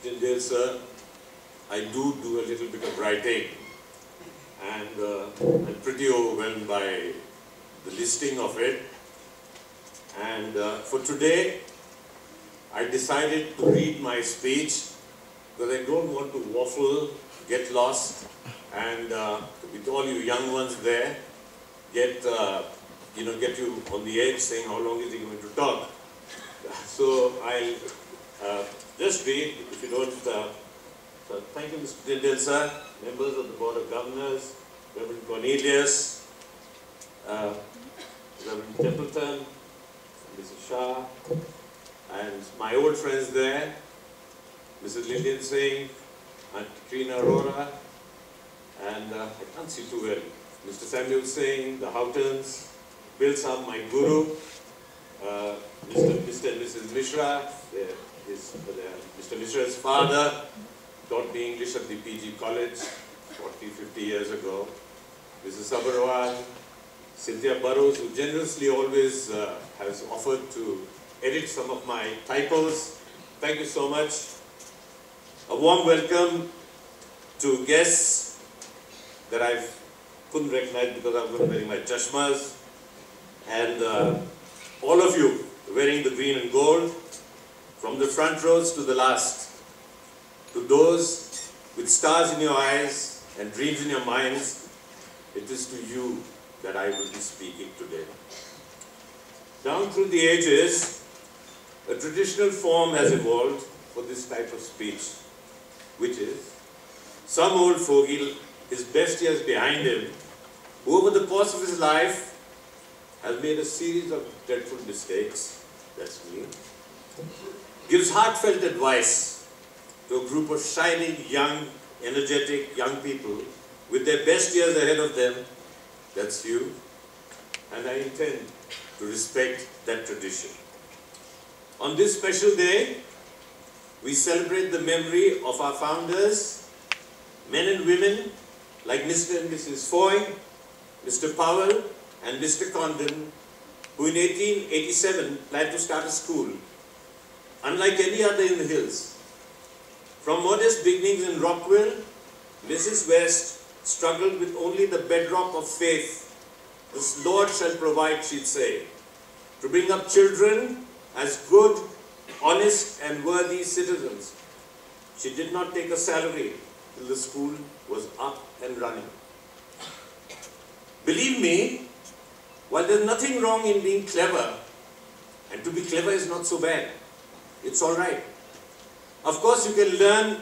Tyndale sir, I do a little bit of writing, and I'm pretty overwhelmed by the listing of it. And for today, I decided to read my speech because I don't want to waffle, get lost, and with all you young ones there, get you on the edge saying how long is he going to talk. So I'll just read, if you don't. So thank you, Mr. Tyndale sir, members of the Board of Governors, Reverend Cornelius, Reverend Templeton, Mrs. Shah, and my old friends there, Mrs. Lillian Singh, Aunt Katrina Arora, and I can't see too well, Mr. Samuel Singh, the Houghtons, Bill Saab, my guru, Mr. and Mrs. Mishra, Mr. Mishra's father taught me English at the PG College 40, 50 years ago, Mrs. Sabarwal, Cynthia Burrows, who generously always has offered to edit some of my typos. Thank you so much. A warm welcome to guests that I couldn't recognize because I wasn't wearing my chashmas. And all of you wearing the green and gold, from the front rows to the last. To those with stars in your eyes and dreams in your minds, it is to you that I will be speaking today. Down through the ages, a traditional form has evolved for this type of speech, which is, some old fogey, his best years behind him, who over the course of his life has made a series of dreadful mistakes, that's me, gives heartfelt advice to a group of shining, young, energetic young people with their best years ahead of them, that's you, and I intend to respect that tradition. On this special day, we celebrate the memory of our founders, men and women like Mr. and Mrs. Foy, Mr. Powell, and Mr. Condon, who in 1887 planned to start a school, unlike any other in the hills. From modest beginnings in Rockville, Mrs. West struggled with only the bedrock of faith. The Lord shall provide, she'd say, to bring up children as good, honest, and worthy citizens. She did not take a salary till the school was up and running. Believe me, while there's nothing wrong in being clever, and to be clever is not so bad, it's all right. Of course, you can learn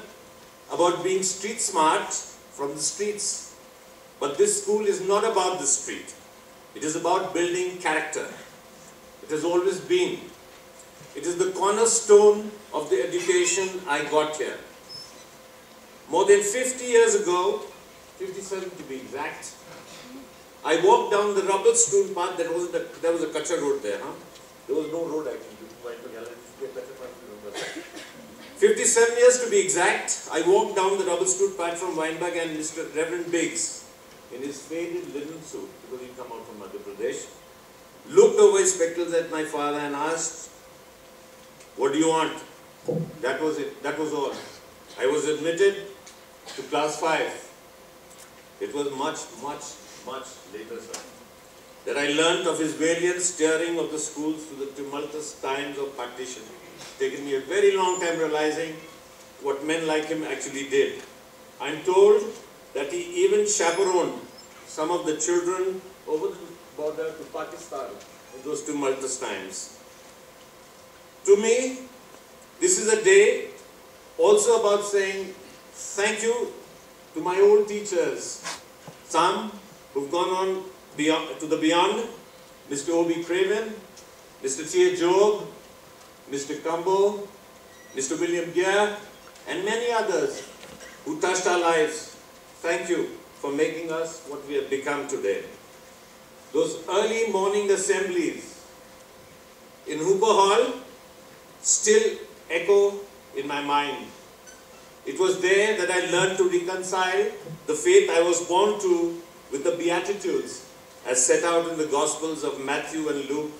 about being street smart from the streets, but this school is not about the street. It is about building character. It has always been. It is the cornerstone of the education I got here. More than 50 years ago, 57 to be exact, I walked down the Rubblestone path. There was a Kacha road there, huh? There was no road actually. 57 years to be exact, I walked down the Rubblestone path from Weinberg and Mr. Reverend Biggs, in his faded linen suit, because he'd come out from Madhya Pradesh, looked over his spectacles at my father and asked, "What do you want?" That was it. That was all. I was admitted to class 5. It was much, much, much later, sir, that I learnt of his valiant steering of the schools through the tumultuous times of partition. It's taken me a very long time realizing what men like him actually did. I'm told that he even chaperoned some of the children over the border to Pakistan in those tumultuous times. To me, this is a day also about saying thank you to my old teachers, some who've gone on to the beyond, Mr. O.B. Craven, Mr. T.A. Job, Mr. Cambo, Mr. William Gear, and many others who touched our lives. Thank you for making us what we have become today. Those early morning assemblies in Hooper Hall still echo in my mind. It was there that I learned to reconcile the faith I was born to with the Beatitudes as set out in the Gospels of Matthew and Luke,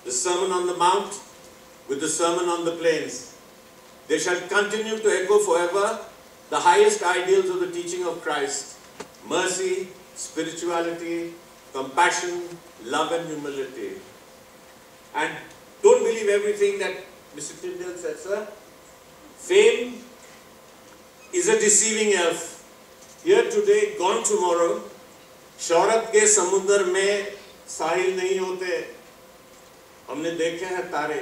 the Sermon on the Mount with the Sermon on the Plains. They shall continue to echo forever the highest ideals of the teaching of Christ: mercy, spirituality, compassion, love and humility. And don't believe everything that Mr. Tyndale said, sir. Fame is a deceiving elf. Here today, gone tomorrow. शौहरत के समुद्र में साहिल नहीं होते. हमने देखे हैं तारे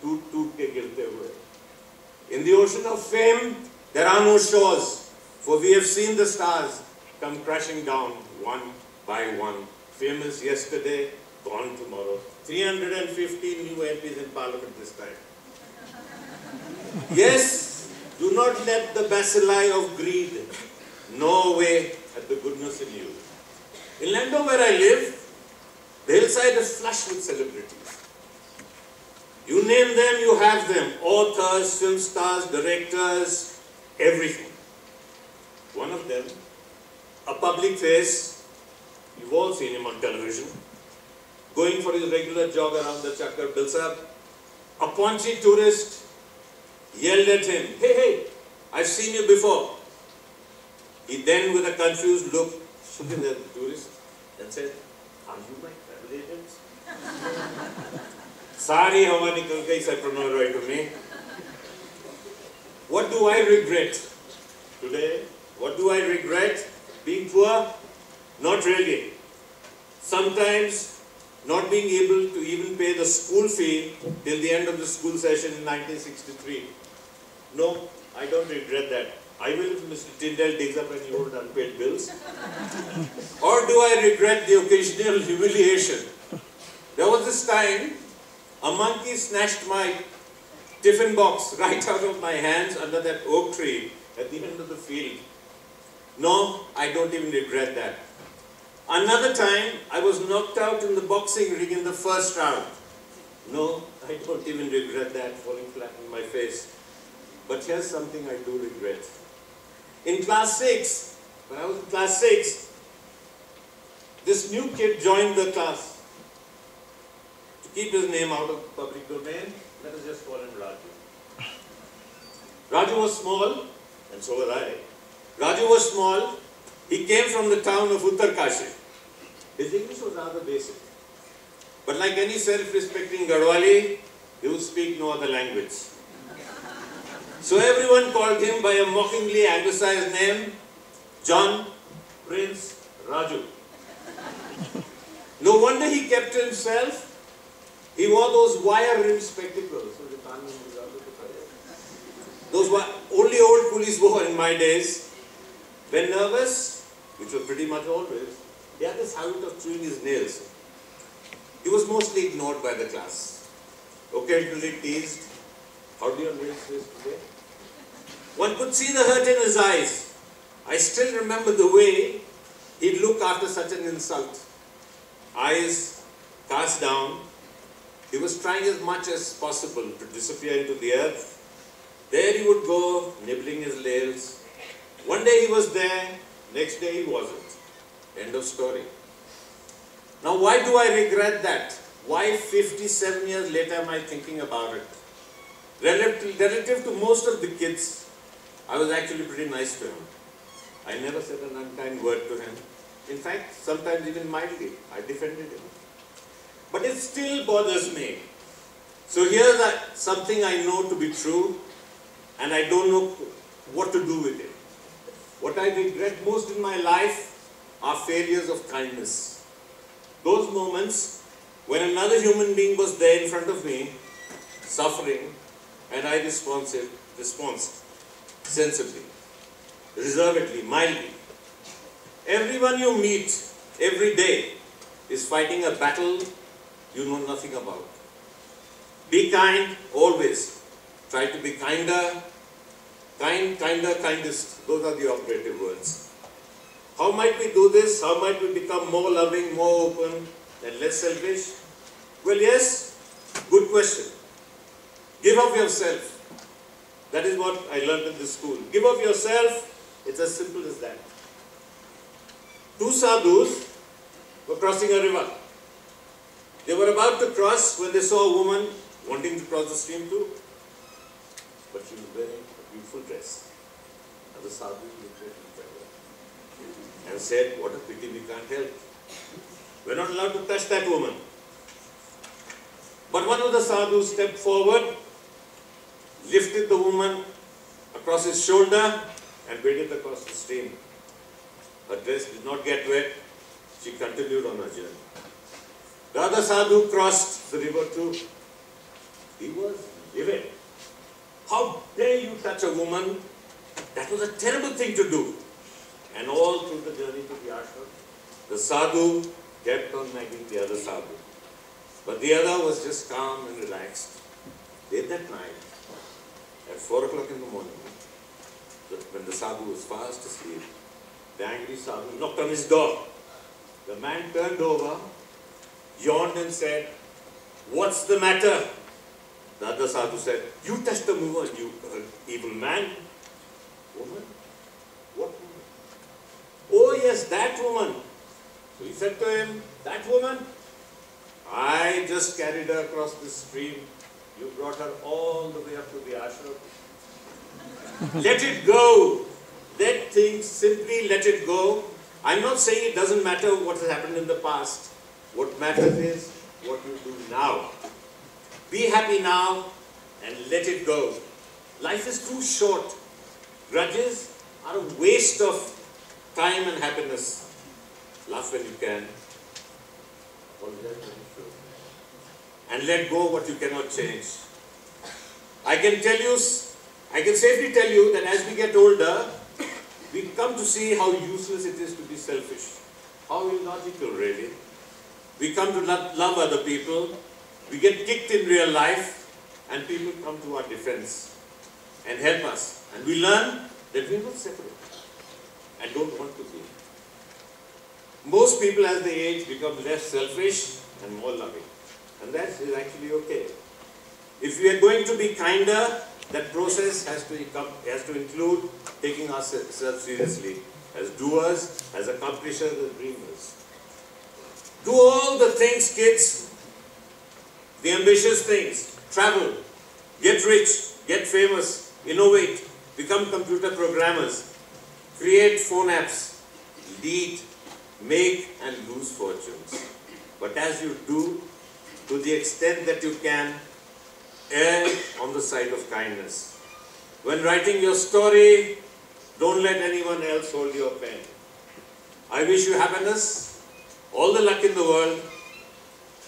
टूट टूट के गिरते हुए. In the ocean of fame, there are no shores, for we have seen the stars come crashing down one by one. Famous yesterday, gone tomorrow. 350 new MPs in Parliament this time. Yes, do not let the bacilli of greed gnaw away at the goodness in you. In Lando, where I live, the hillside is flush with celebrities. You name them, you have them. Authors, film stars, directors, everything. One of them, a public face, you've all seen him on television, going for his regular jog around the Chakkar Bilsab. A paunchy tourist yelled at him, "Hey, hey, I've seen you before." He then, with a confused look, looked at the tourist and said, "Are you my travel agents?" Sari hawa nikal gayi, said Prannoy Roy to me. What do I regret today? What do I regret? Being poor? Not really. Sometimes not being able to even pay the school fee till the end of the school session in 1963. No, I don't regret that. I will if Mr. Tyndale digs up any old unpaid bills. Or do I regret the occasional humiliation? There was this time, a monkey snatched my tiffin box right out of my hands under that oak tree at the end of the field. No, I don't even regret that. Another time, I was knocked out in the boxing ring in the first round. No, I don't even regret that, falling flat on my face. But here's something I do regret. In class 6, when I was in class 6, this new kid joined the class. To keep his name out of public domain, let us just call him Raju. Raju was small, and so was I. Raju was small. He came from the town of Uttarkashi. His English was rather basic. But like any self-respecting Garhwali, he would speak no other language. So everyone called him by a mockingly anglicized name, John Prince Raju. No wonder he kept to himself. He wore those wire-rimmed spectacles. Those were only old coolies wore in my days. When nervous, which was pretty much always, he had this habit of chewing his nails. He was mostly ignored by the class. Occasionally teased, "How do your nails taste today?" One could see the hurt in his eyes. I still remember the way he'd look after such an insult. Eyes cast down. He was trying as much as possible to disappear into the earth. There he would go, nibbling his nails. One day he was there, next day he wasn't. End of story. Now why do I regret that? Why 57 years later am I thinking about it? Relative to most of the kids, I was actually pretty nice to him. I never said an unkind word to him. In fact, sometimes even mildly, I defended him. But it still bothers me. So here's something I know to be true, and I don't know what to do with it. What I regret most in my life are failures of kindness. Those moments when another human being was there in front of me, suffering, and I responded sensibly, reservedly, mildly. Everyone you meet every day is fighting a battle you know nothing about. Be kind, always. Try to be kinder. Kind, kinder, kindest. Those are the operative words. How might we do this? How might we become more loving, more open, and less selfish? Well, yes, good question. Give of yourself. That is what I learned in this school. Give of yourself. It's as simple as that. Two sadhus were crossing a river. They were about to cross when they saw a woman wanting to cross the stream too. but she was wearing a beautiful dress. And the sadhu looked at each other and said, what a pity we can't help. We're not allowed to touch that woman. But one of the sadhus stepped forward, lifted the woman across his shoulder and waded across the stream. Her dress did not get wet. She continued on her journey. The other sadhu crossed the river too. He was livid. How dare you touch a woman? That was a terrible thing to do. And all through the journey to the ashram, the sadhu kept on nagging the other sadhu. But the other was just calm and relaxed. Late that night, at 4 o'clock in the morning, when the sadhu was fast asleep, the angry sadhu knocked on his door. The man turned over, yawned and said, what's the matter? The other sadhu said, you touched the woman, you evil man. Woman? What woman? Oh yes, that woman. So he said to him, that woman? I just carried her across the stream. You brought her all the way up to the ashram. Let it go. Let things, simply let it go. I'm not saying it doesn't matter what has happened in the past. What matters is what you do now. Be happy now and let it go. Life is too short. Grudges are a waste of time and happiness. Laugh when you can. And let go what you cannot change. I can safely tell you that as we get older, we come to see how useless it is to be selfish. How illogical, really. We come to love other people. We get kicked in real life, and people come to our defense and help us. And we learn that we're not separate and don't want to be. Most people as they age become less selfish and more loving. And that is actually okay. If we are going to be kinder, that process has to include taking ourselves seriously as doers, as accomplishers, as dreamers. Do all the things, kids, the ambitious things. Travel, get rich, get famous, innovate, become computer programmers, create phone apps, lead, make and lose fortunes. But as you do, to the extent that you can, err on the side of kindness. When writing your story, don't let anyone else hold your pen. I wish you happiness, all the luck in the world.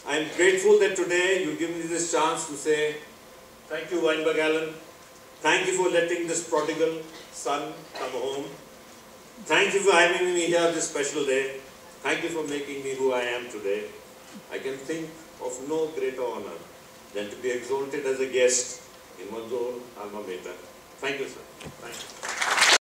I am grateful that today you give me this chance to say, thank you, Weinberg Allen. Thank you for letting this prodigal son come home. Thank you for having me here this special day. Thank you for making me who I am today. I can think of no greater honor than to be exalted as a guest in one's own alma mater. Thank you, sir. Thank you.